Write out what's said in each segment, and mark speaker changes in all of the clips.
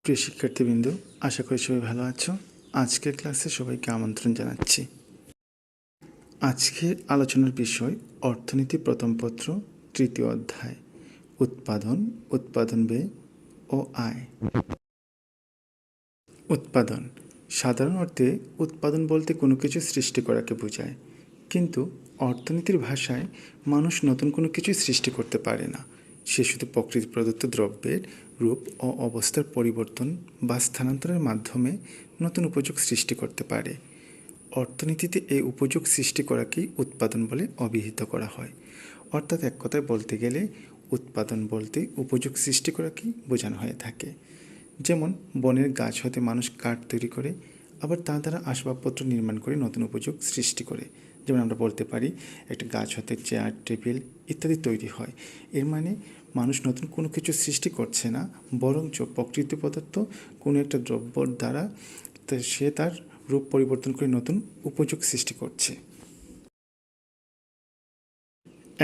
Speaker 1: প্রিয় শিক্ষার্থীবৃন্দ, আশা করি সবাই ভালো আছো। আজকের ক্লাসে সবাইকে আমন্ত্রণ জানাচ্ছি। আজকের আলোচনার বিষয় অর্থনীতি প্রথম পত্র, তৃতীয় অধ্যায়, উৎপাদন, উৎপাদন ব্যয় ও আয়। উৎপাদন সাধারণ অর্থে উৎপাদন বলতে কোনো কিছু সৃষ্টি করাকে বোঝায়, কিন্তু অর্থনীতির ভাষায় মানুষ নতুন কোনো কিছু সৃষ্টি করতে পারে না। সে শুধু প্রকৃতি প্রদত্ত দ্রব্যের রূপ ও অবস্থার পরিবর্তন বা স্থানান্তরের মাধ্যমে নতুন উপযোগ সৃষ্টি করতে পারে। অর্থনীতিতে এই উপযোগ সৃষ্টি করাকেই উৎপাদন বলে অভিহিত করা হয়। অর্থাৎ এক কথায় বলতে গেলে উৎপাদন বলতে উপযোগ সৃষ্টি করাকেই বোঝানো হয়ে থাকে। যেমন বনের গাছ হতে মানুষ কাঠ তৈরি করে, আবার তা দ্বারা আসবাবপত্র নির্মাণ করে নতুন উপযোগ সৃষ্টি করে। যেমন আমরা বলতে পারি একটা গাছ হতে চেয়ার, টেবিল ইত্যাদি তৈরি হয়। এর মানে মানুষ নতুন কোনো কিছু সৃষ্টি করছে না, বরঞ্চ প্রকৃতি প্রদত্ত কোনো একটা দ্রব্যর দ্বারা সে তার রূপ পরিবর্তন করে নতুন উপযোগ সৃষ্টি করছে।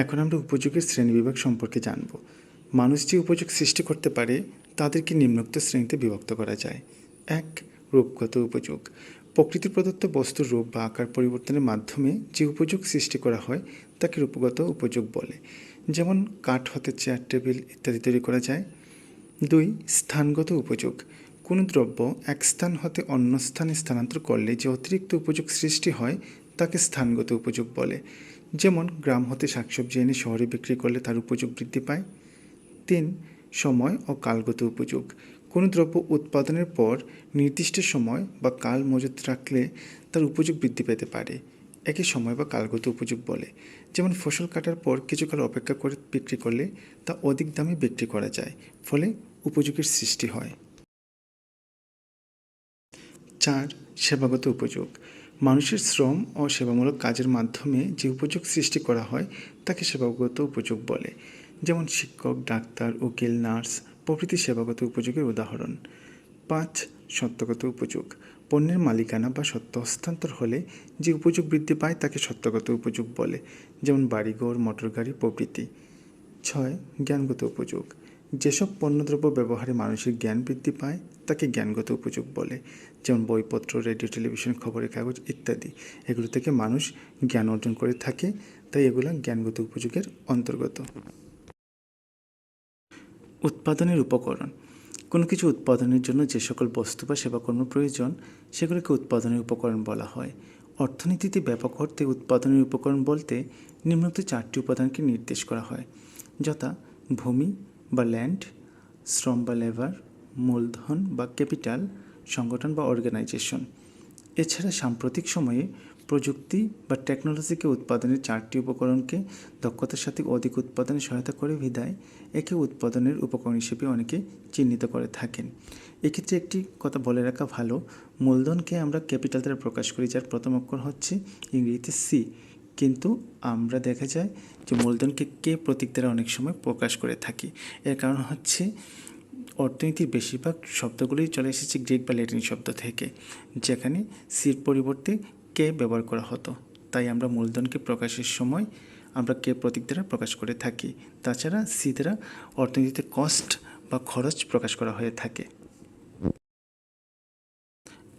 Speaker 1: এখন আমরা উপযোগের শ্রেণীবিভাগ সম্পর্কে জানব। মানুষ যে উপযোগ সৃষ্টি করতে পারে তাদেরকে নিম্নোক্ত শ্রেণীতে বিভক্ত করা যায়। 1. রূপগত উপযোগ। প্রকৃতি প্রদত্ত বস্তুর রূপ বা আকার পরিবর্তনের মাধ্যমে যে উপযোগ সৃষ্টি করা হয় তাকে রূপগত উপযোগ বলে। যেমন কাঠ হতে চেয়ার, টেবিল ইত্যাদি তৈরি করা যায়। 2. স্থানগত উপযোগ। কোনো দ্রব্য এক স্থান হতে অন্য স্থানে স্থানান্তর করলে যে অতিরিক্ত উপযোগ সৃষ্টি হয় তাকে স্থানগত উপযোগ বলে। যেমন গ্রাম হতে শাকসবজি এনে শহরে বিক্রি করলে তার উপযোগ বৃদ্ধি পায়। 3. সময় ও কালগত উপযোগ। কোনো দ্রব্য উৎপাদনের পর নির্দিষ্ট সময় বা কাল মজুত রাখলে তার উপযোগ বৃদ্ধি পেতে পারে, একে সময় বা কালগত উপযোগ বলে। যেমন ফসল কাটার পর কিছুকাল অপেক্ষা করে বিক্রি করলে তা অধিক দামে বিক্রি করা যায়, ফলে উপযোগের সৃষ্টি হয়। 4. সেবাগত উপযোগ। মানুষের শ্রম ও সেবামূলক কাজের মাধ্যমে যে উপযোগ সৃষ্টি করা হয় তাকে সেবাগত উপযোগ বলে। যেমন শিক্ষক, ডাক্তার, উকিল, নার্স প্রভৃতি সেবাগত উপযোগের উদাহরণ। 5. সত্ত্বগত উপযোগ। পণ্যের মালিকানা বা সত্ত্ব হস্তান্তর হলে যে উপযোগ বৃদ্ধি পায় তাকে সত্ত্বগত উপযোগ বলে। যেমন বাড়িঘর, মোটরগাড়ি প্রভৃতি। 6. জ্ঞানগত উপযোগ। যেসব পণ্যদ্রব্য ব্যবহারে মানুষের জ্ঞান বৃদ্ধি পায় তাকে জ্ঞানগত উপযোগ বলে। যেমন বইপত্র, রেডিও, টেলিভিশন, খবরের কাগজ ইত্যাদি। এগুলো থেকে মানুষ জ্ঞান অর্জন করে থাকে, তাই এগুলো জ্ঞানগত উপযোগের অন্তর্গত। উৎপাদনের উপকরণ। কোনো কিছু উৎপাদনের জন্য যে সকল বস্তু বা সেবাকর্ম প্রয়োজন সেগুলোকে উৎপাদনের উপকরণ বলা হয়। অর্থনীতিতে ব্যাপক অর্থে উৎপাদনের উপকরণ বলতে নিম্নোক্ত 4টি উপাদানকে নির্দেশ করা হয়, যথা ভূমি বা ল্যান্ড, শ্রম বা লেবার, মূলধন বা ক্যাপিটাল, সংগঠন বা অর্গানাইজেশন। এছাড়া সাম্প্রতিক সময়ে প্রযুক্তি বা টেকনোলজিকে উৎপাদনের 4টি উপকরণকে দক্ষতার সাথে অধিক উৎপাদনে সহায়তা করে বিধায় একে উৎপাদনের উপকরণ হিসেবে অনেকে চিহ্নিত করে থাকেন। এক্ষেত্রে একটি কথা বলে রাখা ভালো, মূলধনকে আমরা ক্যাপিটাল দ্বারা প্রকাশ করি, যার প্রথম অক্ষর হচ্ছে ইংরেজিতে সি, কিন্তু আমরা দেখা যায় যে মূলধনকে কে প্রতীক দ্বারা অনেক সময় প্রকাশ করে থাকি। এর কারণ হচ্ছে অর্থনীতির বেশিরভাগ শব্দগুলোই চলে এসেছে গ্রিক বা ল্যাটিন শব্দ থেকে, যেখানে সির পরিবর্তে কে ব্যবহার করা হতো। তাই আমরা মূলধনকে প্রকাশের সময় আমরা কে প্রতীক দ্বারা প্রকাশ করে থাকি। তাছাড়া সি দ্বারা অর্থনীতিতে কস্ট বা খরচ প্রকাশ করা হয়ে থাকে।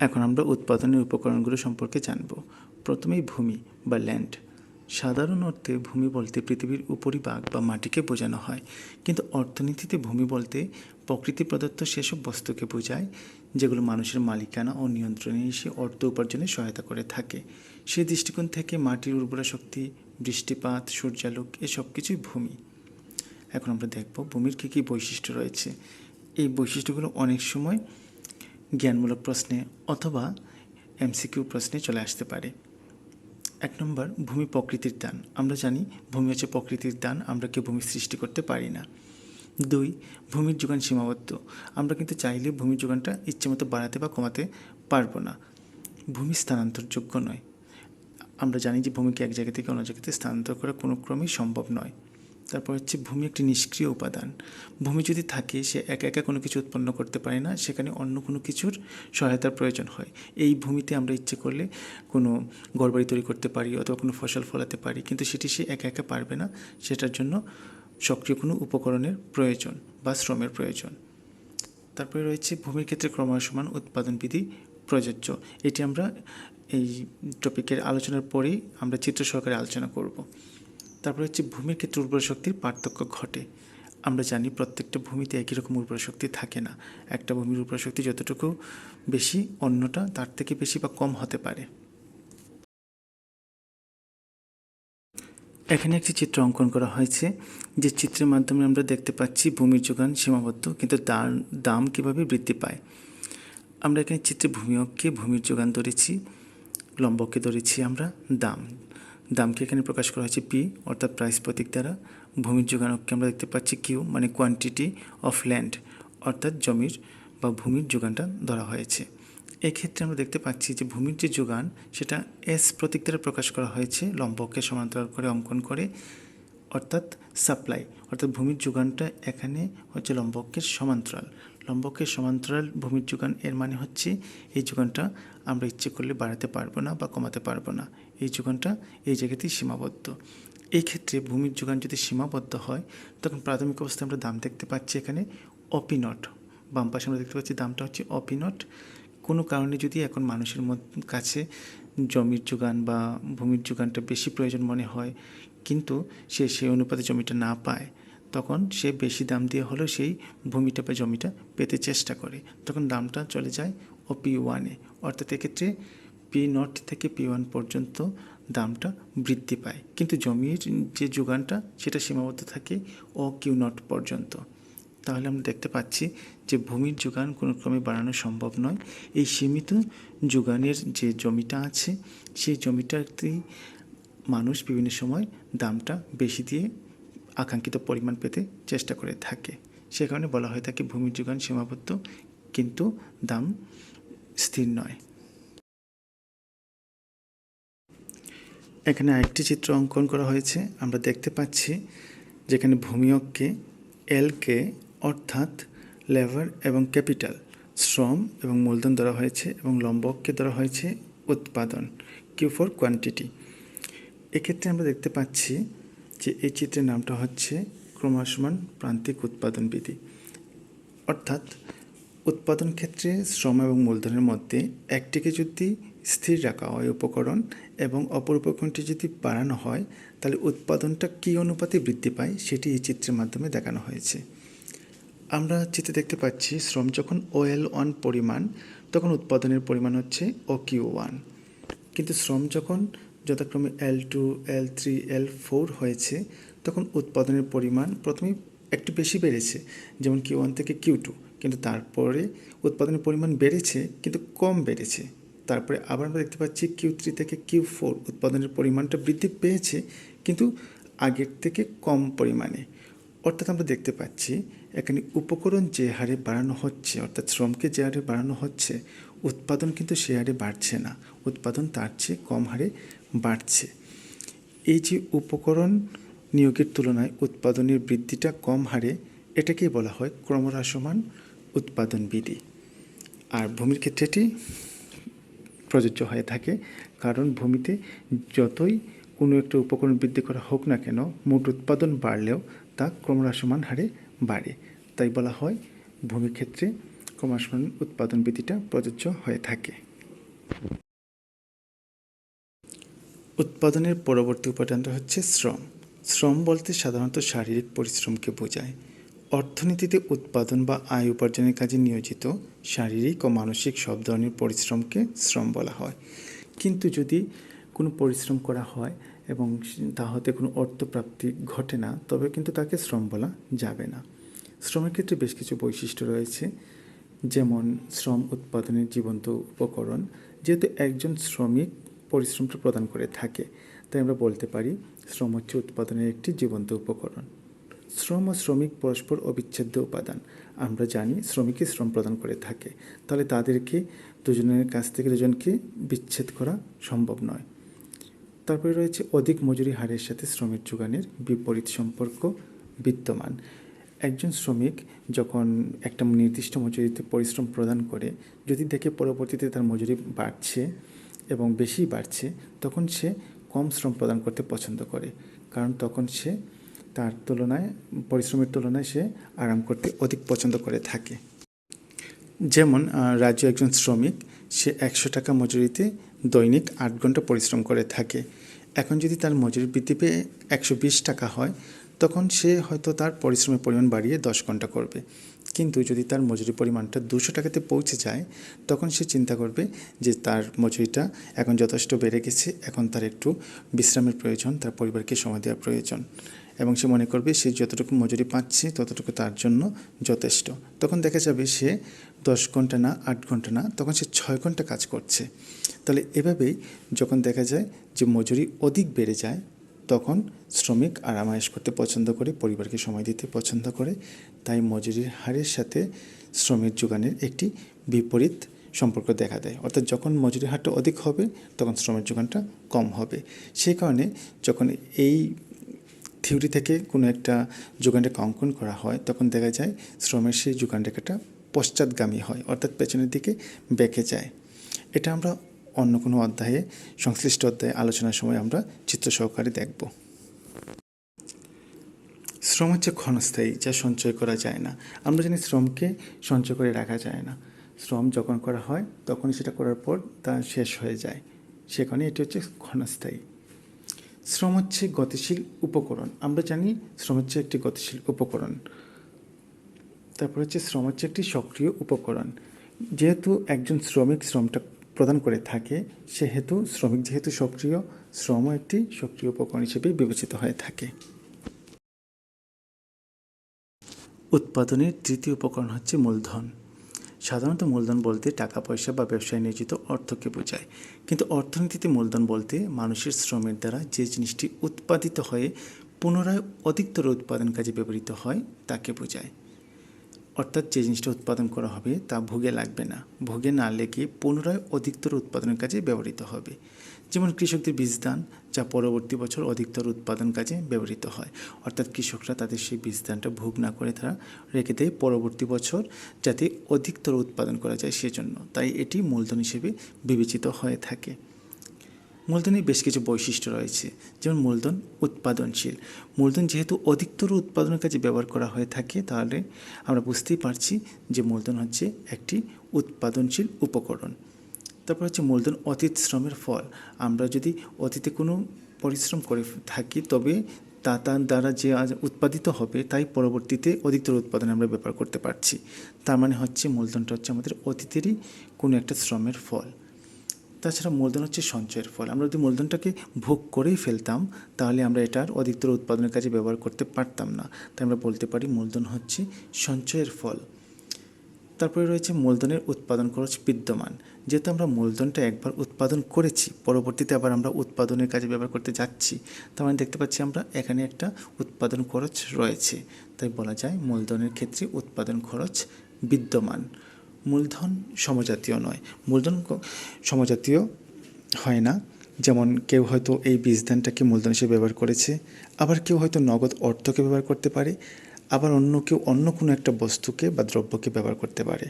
Speaker 1: এখন আমরা উৎপাদনের উপকরণগুলো সম্পর্কে জানব। প্রথমেই ভূমি বা ল্যান্ড। সাধারণ অর্থে ভূমি বলতে পৃথিবীর উপরিভাগ বা মাটিকে বোঝানো হয়, কিন্তু অর্থনীতিতে ভূমি বলতে প্রকৃতি প্রদত্ত সেসব বস্তুকে বোঝায় যেগুলো মানুষের মালিকানা ও নিয়ন্ত্রণে এসে অর্থ উপার্জনে সহায়তা করে থাকে। সেই দৃষ্টিকোণ থেকে মাটির উর্বরা শক্তি, বৃষ্টিপাত, সূর্যালোক এসব কিছুই ভূমি। এখন আমরা দেখব ভূমির কী কী বৈশিষ্ট্য রয়েছে। এই বৈশিষ্ট্যগুলো অনেক সময় জ্ঞানমূলক প্রশ্নে অথবা এমসিকিউ প্রশ্নে চলে আসতে পারে। 1 নম্বর, ভূমি প্রকৃতির দান। আমরা জানি ভূমি হচ্ছে প্রকৃতির দান, আমরা কেউ ভূমি সৃষ্টি করতে পারি না। 2, ভূমির যোগান সীমাবদ্ধ। আমরা কিন্তু চাইলে ভূমির যোগানটা ইচ্ছেমতো বাড়াতে বা কমাতে পারবো না। ভূমি স্থানান্তরযোগ্য নয়। আমরা জানি যে ভূমিকে এক জায়গা থেকে অন্য জায়গাতে স্থানান্তর করা কোনো ক্রমেই সম্ভব নয়। তারপর হচ্ছে ভূমি একটি নিষ্ক্রিয় উপাদান। ভূমি যদি থাকে সে একা একা কোনো কিছু উৎপন্ন করতে পারে না, সেখানে অন্য কোনো কিছুর সহায়তার প্রয়োজন হয়। এই ভূমিতে আমরা ইচ্ছে করলে কোনো ঘরবাড়ি তৈরি করতে পারি অথবা কোনো ফসল ফলাতে পারি, কিন্তু সেটি সে একা একা পারবে না, সেটার জন্য সক্রিয় কোনো উপকরণের প্রয়োজন বা শ্রমের প্রয়োজন। তারপরে রয়েছে ভূমির ক্ষেত্রে ক্রমসমান উৎপাদন বিধি প্রযোজ্য। এটি আমরা এই টপিকের আলোচনার পরেই আমরা চিত্র সহকারে আলোচনা করব। তারপরে হচ্ছে ভূমির ক্ষেত্রে উর্বর শক্তির পার্থক্য ঘটে। আমরা জানি প্রত্যেকটা ভূমিতে একই রকম উর্বর শক্তি থাকে না। একটা ভূমির উর্বর শক্তি যতটুকু বেশি, অন্যটা তার থেকে বেশি বা কম হতে পারে। এখানে একটি চিত্র অঙ্কন করা হয়েছে, যে চিত্রের মাধ্যমে আমরা দেখতে পাচ্ছি ভূমির যোগান সীমাবদ্ধ, কিন্তু তার দাম কীভাবে বৃদ্ধি পায়। আমরা এখানে চিত্রে ভূমি অক্ষে ভূমির যোগান ধরেছি, লম্বকে ধরেছি আমরা দাম। দামকে এখানে প্রকাশ করা হয়েছে পি অর্থাৎ প্রাইস প্রতীক দ্বারা। ভূমির যোগান অক্ষে আমরা দেখতে পাচ্ছি কিউ মানে কোয়ান্টিটি অফ ল্যান্ড অর্থাৎ জমির বা ভূমির যোগানটা ধরা হয়েছে। এক্ষেত্রে আমরা দেখতে পাচ্ছি যে ভূমির যে যোগান সেটা এস প্রতীক দ্বারা প্রকাশ করা হয়েছে, লম্বকে সমান্তরাল করে অঙ্কন করে, অর্থাৎ সাপ্লাই অর্থাৎ ভূমির যোগানটা এখানে হচ্ছে লম্বকের সমান্তরাল। লম্বকের সমান্তরাল ভূমির যোগান এর মানে হচ্ছে এই যোগানটা আমরা ইচ্ছে করলে বাড়াতে পারবো না বা কমাতে পারবো না, এই যোগানটা এই জায়গাতেই সীমাবদ্ধ। এই ক্ষেত্রে ভূমির যোগান যদি সীমাবদ্ধ হয় তখন প্রাথমিক অবস্থায় আমরা দাম দেখতে পাচ্ছি এখানে অপি নট, বাম পাশে আমরা দেখতে পাচ্ছি দামটা হচ্ছে অপি নট। কোনো কারণে যদি এখন মানুষের কাছে জমির যোগান বা ভূমির যোগানটা বেশি প্রয়োজন মনে হয়, কিন্তু সে সেই অনুপাতে জমিটা না পায়, তখন সে বেশি দাম দিয়ে হলেও সেই ভূমিটা বা জমিটা পেতে চেষ্টা করে, তখন দামটা চলে যায় ও P1-এ। অর্থাৎ এক্ষেত্রে P0 থেকে P1 পর্যন্ত দামটা বৃদ্ধি পায়, কিন্তু জমির যে যোগানটা সেটা সীমাবদ্ধ থাকে ও Q0 পর্যন্ত। তাহলে আমরা দেখতে পাচ্ছি যে ভূমির যোগান কোনো ক্রমে বাড়ানো সম্ভব নয়। এই সীমিত যোগানের যে জমিটা আছে সেই জমিটাতেই মানুষ বিভিন্ন সময় দামটা বেশি দিয়ে আকাঙ্ক্ষিত পরিমাণ পেতে চেষ্টা করে থাকে। সে কারণে বলা হয়ে থাকে ভূমির যোগান সীমাবদ্ধ কিন্তু দাম স্থির নয়। এখানে আরেকটি চিত্র অঙ্কন করা হয়েছে। আমরা দেখতে পাচ্ছি যেখানে ভূমি অক্ষে এলকে অর্থাৎ লেবার এবং ক্যাপিটাল শ্রম এবং মূলধন ধরা হয়েছে এবং লম্ব অক্ষে ধরা হয়েছে উৎপাদন কিউ ফর কোয়ান্টিটি। এক্ষেত্রে আমরা দেখতে পাচ্ছি যে এই চিত্রের নামটা হচ্ছে ক্রমসমান প্রান্তিক উৎপাদন বিধি। অর্থাৎ উৎপাদন ক্ষেত্রে শ্রম এবং মূলধনের মধ্যে একটিকে যদি স্থির রাখা হয় উপকরণ এবং অপর উপকরণটি যদি বাড়ানো হয় তাহলে উৎপাদনটা কী অনুপাতে বৃদ্ধি পায় সেটি এই চিত্রের মাধ্যমে দেখানো হয়েছে। আমরা চিত্রে দেখতে পাচ্ছি শ্রম যখন OL1 পরিমাণ তখন উৎপাদনের পরিমাণ হচ্ছে OQ1, কিন্তু শ্রম যখন যথাক্রমে L2, L3, L4 হয়েছে তখন উৎপাদনের পরিমাণ প্রথমেই একটু বেশি বেড়েছে, যেমন Q1 থেকে Q2, কিন্তু তারপরে উৎপাদনের পরিমাণ বেড়েছে কিন্তু কম বেড়েছে। তারপরে আবার আমরা দেখতে পাচ্ছি Q3 থেকে Q4 উৎপাদনের পরিমাণটা বৃদ্ধি পেয়েছে কিন্তু আগের থেকে কম পরিমাণে। অর্থাৎ আমরা দেখতে পাচ্ছি এখানে উপকরণ যে হারে বাড়ানো হচ্ছে অর্থাৎ শ্রমকে যে হারে বাড়ানো হচ্ছে উৎপাদন কিন্তু সে হারে বাড়ছে না, উৎপাদন তার চেয়ে কম হারে বাড়ছে। এই যে উপকরণ নিয়োগের তুলনায় উৎপাদনের বৃদ্ধিটা কম হারে, এটাকেই বলা হয় ক্রমহ্রাসমান উৎপাদন বিধি। আর ভূমির ক্ষেত্রে এটি প্রযোজ্য হয়ে থাকে, কারণ ভূমিতে যতই কোনো একটা উপকরণ বৃদ্ধি করা হোক না কেন মোট উৎপাদন বাড়লেও তা ক্রমহ্রাসমান হারে বাড়ে, তাই বলা হয় ভূমির ক্ষেত্রে ক্রমহ্রাসমান উৎপাদন বিধিটা প্রযোজ্য হয়ে থাকে। উৎপাদনের পরবর্তী উপাদানটা হচ্ছে শ্রম। শ্রম বলতে সাধারণত শারীরিক পরিশ্রমকে বোঝায়। অর্থনীতিতে উৎপাদন বা আয় উপার্জনের কাজে নিয়োজিত শারীরিক ও মানসিক সব ধরনের পরিশ্রমকে শ্রম বলা হয়। কিন্তু যদি কোনো পরিশ্রম করা হয় এবং তা হতে কোনো অর্থপ্রাপ্তি ঘটে না তবে কিন্তু তাকে শ্রম বলা যাবে না। শ্রমের ক্ষেত্রে বেশ কিছু বৈশিষ্ট্য রয়েছে, যেমন শ্রম উৎপাদনের জীবন্ত উপকরণ। যেহেতু একজন শ্রমিক পরিশ্রমটা প্রদান করে থাকে তাই আমরা বলতে পারি শ্রম হচ্ছে উৎপাদনের একটি জীবন্ত উপকরণ। শ্রম ও শ্রমিক পরস্পর অবিচ্ছেদ্য উপাদান। আমরা জানি শ্রমিকই শ্রম প্রদান করে থাকে, তাহলে তাদেরকে দুজনের কাছ থেকে দুজনকে বিচ্ছেদ করা সম্ভব নয়। তারপরে রয়েছে অধিক মজুরি হারের সাথে শ্রমের যোগানের বিপরীত সম্পর্ক বিদ্যমান। একজন শ্রমিক যখন একটা নির্দিষ্ট মজুরিতে পরিশ্রম প্রদান করে যদি দেখে পরবর্তীতে তার মজুরি বাড়ছে এবং বেশি বাড়ছে তখন সে কম শ্রম প্রদান করতে পছন্দ করে, কারণ তখন সে তার তুলনায় পরিশ্রমের তুলনায় সে আরাম করতে অধিক পছন্দ করে থাকে। যেমন রাজু একজন শ্রমিক, সে 100 টাকা মজুরিতে দৈনিক 8 ঘন্টা পরিশ্রম করে থাকে। এখন যদি তার মজুরি বৃদ্ধি পেয়ে 120 টাকা হয়, তখন সে হয়তো তার পরিশ্রমের পরিমাণ বাড়িয়ে 10 ঘন্টা করবে। কিন্তু যদি তার মজুরি পরিমাণটা 200 টাকাতে পৌঁছে যায়, তখন সে চিন্তা করবে যে তার মজুরিটা এখন যথেষ্ট বেড়ে গেছে, এখন তার একটু বিশ্রামের প্রয়োজন, তার পরিবারকে সময় দেওয়ার প্রয়োজন, এবং সে মনে করবে সে যতটুকু মজুরি পাচ্ছে ততটুকু তার জন্য যথেষ্ট। তখন দেখা যাবে সে 10 ঘন্টা না, 8 ঘন্টা না, তখন সে 6 ঘন্টা কাজ করছে। তাহলে এভাবেই যখন দেখা যায় যে মজুরি অধিক বেড়ে যায়, তখন শ্রমিক আরাম-আয়েশ করতে পছন্দ করে, পরিবারকে সময় দিতে পছন্দ করে। তাই মজুরির হারের সাথে শ্রমের যোগানের একটি বিপরীত সম্পর্ক দেখা দেয়। অর্থাৎ যখন মজুরির হারটা অধিক হবে, তখন শ্রমের যোগানটা কম হবে। সেই কারণে যখন এই থিওরি থেকে কোনো একটা যোগান রেখা অঙ্কন করা হয়, তখন দেখা যায় শ্রমের সেই যোগান রেখাটা পশ্চাৎগামী হয়, অর্থাৎ পেছনের দিকে বেঁকে যায়। এটা আমরা অন্য কোনো অধ্যায়ে, সংশ্লিষ্ট অধ্যায়ে আলোচনার সময় আমরা চিত্র সহকারে দেখব। শ্রম হচ্ছে ক্ষণস্থায়ী, যা সঞ্চয় করা যায় না। আমরা জানি শ্রমকে সঞ্চয় করে রাখা যায় না। শ্রম যখন করা হয় তখনই সেটা করার পর তা শেষ হয়ে যায়, সেখানে এটি হচ্ছে ক্ষণস্থায়ী। শ্রম হচ্ছে গতিশীল উপকরণ। আমরা জানি শ্রম হচ্ছে একটি গতিশীল উপকরণ। তারপর হচ্ছে শ্রম হচ্ছে একটি সক্রিয় উপকরণ। যেহেতু একজন শ্রমিক শ্রমটা প্রদান করে থাকে, সেহেতু শ্রমিক যেহেতু সক্রিয়, শ্রমও একটি সক্রিয় উপকরণ হিসেবে বিবেচিত হয়ে থাকে। উৎপাদনের তৃতীয় উপকরণ হচ্ছে মূলধন। সাধারণত মূলধন বলতে টাকা পয়সা বা ব্যবসায় নিয়োজিত অর্থকে বোঝায়, কিন্তু অর্থনীতিতে মূলধন বলতে মানুষের শ্রমের দ্বারা যে জিনিসটি উৎপাদিত হয়ে পুনরায় অধিকতর উৎপাদন কাজে ব্যবহৃত হয় তাকে বোঝায়। অর্থাৎ যে জিনিসটা উৎপাদন করা হবে তা ভোগে লাগবে না, ভোগে না লেগে পুনরায় অধিকতর উৎপাদনের কাজে ব্যবহৃত হবে। যেমন কৃষকদের বীজদান, যা পরবর্তী বছর অধিকতর উৎপাদন কাজে ব্যবহৃত হয়। অর্থাৎ কৃষকরা তাদের সেই বীজদানটা ভোগ না করে তারা রেখে দেয় পরবর্তী বছর, যাতে অধিকতর উৎপাদন করা যায় সেজন্য। তাই এটি মূলধন হিসেবে বিবেচিত হয়ে থাকে। মূলধনের বেশ কিছু বৈশিষ্ট্য রয়েছে, যেমন মূলধন উৎপাদনশীল। মূলধন যেহেতু অধিকতর উৎপাদনের কাজে ব্যবহার করা হয়ে থাকে, তাহলে আমরা বুঝতেই পারছি যে মূলধন হচ্ছে একটি উৎপাদনশীল উপকরণ। তারপর হচ্ছে মূলধন অতীত শ্রমের ফল। আমরা যদি অতীতে কোনো পরিশ্রম করে থাকি, তবে তার দ্বারা যে উৎপাদিত হবে তাই পরবর্তীতে অধিকতর উৎপাদনে আমরা ব্যবহার করতে পারছি। তার মানে হচ্ছে মূলধনটা হচ্ছে আমাদের অতীতেরই কোনো একটা শ্রমের ফল। তাছাড়া মূলধন হচ্ছে সঞ্চয়ের ফল। আমরা যদি মূলধনটাকে ভোগ করেই ফেলতাম, তাহলে আমরা এটার অধিকতর উৎপাদনের কাজে ব্যবহার করতে পারতাম না। তাই আমরা বলতে পারি মূলধন হচ্ছে সঞ্চয়ের ফল। তারপরে রয়েছে মূলধনের উৎপাদন খরচ বিদ্যমান। যেহেতু আমরা মূলধনটা একবার উৎপাদন করেছি, পরবর্তীতে আবার আমরা উৎপাদনের কাজে ব্যবহার করতে যাচ্ছি, তার মানে দেখতে পাচ্ছি আমরা এখানে একটা উৎপাদন খরচ রয়েছে। তাই বলা যায় মূলধনের ক্ষেত্রে উৎপাদন খরচ বিদ্যমান। মূলধন সমজাতীয় নয়। মূলধন সমজাতীয় হয় না। যেমন কেউ হয়তো এই বীজদানটাকে মূলধন হিসেবে ব্যবহার করেছে, আবার কেউ হয়তো নগদ অর্থকে ব্যবহার করতে পারে, আবার অন্য কেউ অন্য কোনো একটা বস্তুকে বা দ্রব্যকে ব্যবহার করতে পারে।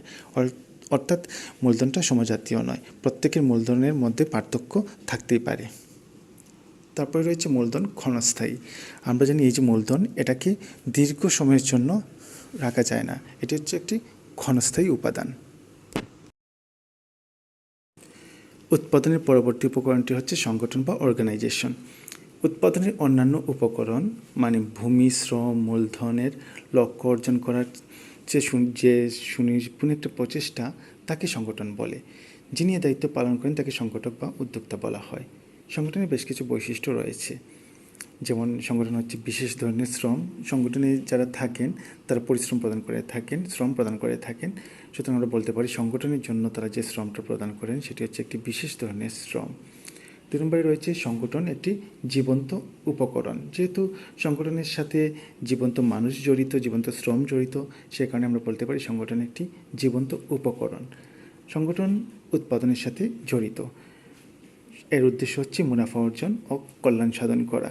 Speaker 1: অর্থাৎ মূলধনটা সমজাতীয় নয়, প্রত্যেকের মূলধনের মধ্যে পার্থক্য থাকতেই পারে। তারপরে রয়েছে মূলধন ক্ষণস্থায়ী। আমরা জানি এই যে মূলধন, এটাকে দীর্ঘ সময়ের জন্য রাখা যায় না, এটি হচ্ছে একটি ক্ষণস্থায়ী উপাদান। উৎপাদনের পরবর্তী উপকরণটি হচ্ছে সংগঠন বা অর্গানাইজেশন। উৎপাদনের অন্যান্য উপকরণ মানে ভূমি, শ্রম, মূলধনের লক্ষ্য অর্জন করার যে সুনিপুণ একটা প্রচেষ্টা, তাকে সংগঠন বলে। যিনি এ দায়িত্ব পালন করেন তাকে সংগঠক বা উদ্যোক্তা বলা হয়। সংগঠনের বেশ কিছু বৈশিষ্ট্য রয়েছে, যেমন সংগঠন হচ্ছে বিশেষ ধরনের শ্রম। সংগঠনে যারা থাকেন তারা পরিশ্রম প্রদান করে থাকেন, শ্রম প্রদান করে থাকেন। সুতরাং আমরা বলতে পারি সংগঠনের জন্য তারা যে শ্রমটা প্রদান করেন সেটি হচ্ছে একটি বিশেষ ধরনের শ্রম। 2 নম্বরে রয়েছে সংগঠন একটি জীবন্ত উপকরণ। যেহেতু সংগঠনের সাথে জীবন্ত মানুষ জড়িত, জীবন্ত শ্রম জড়িত, সে কারণে আমরা বলতে পারি সংগঠন একটি জীবন্ত উপকরণ। সংগঠন উৎপাদনের সাথে জড়িত। এর উদ্দেশ্য হচ্ছে মুনাফা অর্জন ও কল্যাণ সাধন করা।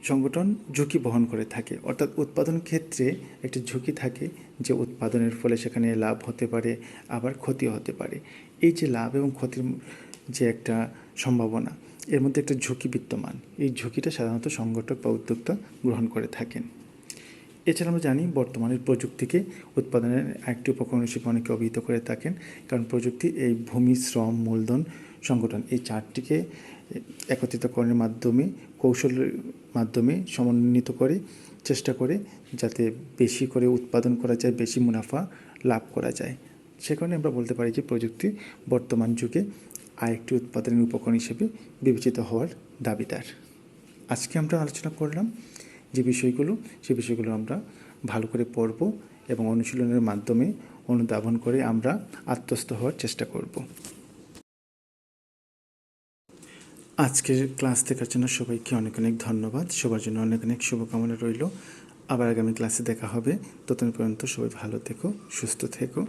Speaker 1: সংগঠন ঝুঁকি বহন করে থাকে, অর্থাৎ উৎপাদন ক্ষেত্রে একটি ঝুঁকি থাকে যে উৎপাদনের ফলে সেখানে লাভ হতে পারে, আবার ক্ষতি হতে পারে। এই যে লাভ এবং ক্ষতির যে একটা সম্ভাবনা, এর মধ্যে একটা ঝুঁকি বিদ্যমান। এই ঝুঁকিটা সাধারণত সংগঠক বা উদ্যোক্তা গ্রহণ করে থাকেন। এছাড়া আমরা জানি বর্তমানের প্রযুক্তিকে উৎপাদনের একটি উপকরণ হিসেবে অনেকে অভিহিত করে থাকেন, কারণ প্রযুক্তি এই ভূমি, শ্রম, মূলধন, সংগঠন এই চারটিকে একত্রিতকরণের মাধ্যমে, কৌশলের মাধ্যমে সমন্বিত করে চেষ্টা করে যাতে বেশি করে উৎপাদন করা যায়, বেশি মুনাফা লাভ করা যায়। সে কারণে আমরা বলতে পারি যে প্রযুক্তি বর্তমান যুগে আরেকটি উৎপাদনের উপকরণ হিসেবে বিবেচিত হওয়ার দাবিদার। আজকে আমরা আলোচনা করলাম যে বিষয়গুলো, সেই বিষয়গুলো আমরা ভালো করে পড়ব এবং অনুশীলনের মাধ্যমে অনুধাবন করে আমরা আত্মস্থ হওয়ার চেষ্টা করব। আজকের ক্লাস দেখার জন্য সবাইকে অনেক অনেক ধন্যবাদ। সবার জন্য অনেক অনেক শুভকামনা রইল। আবার আগামী ক্লাসে দেখা হবে। ততক্ষণ পর্যন্ত সবাই ভালো থেকো, সুস্থ থেকো।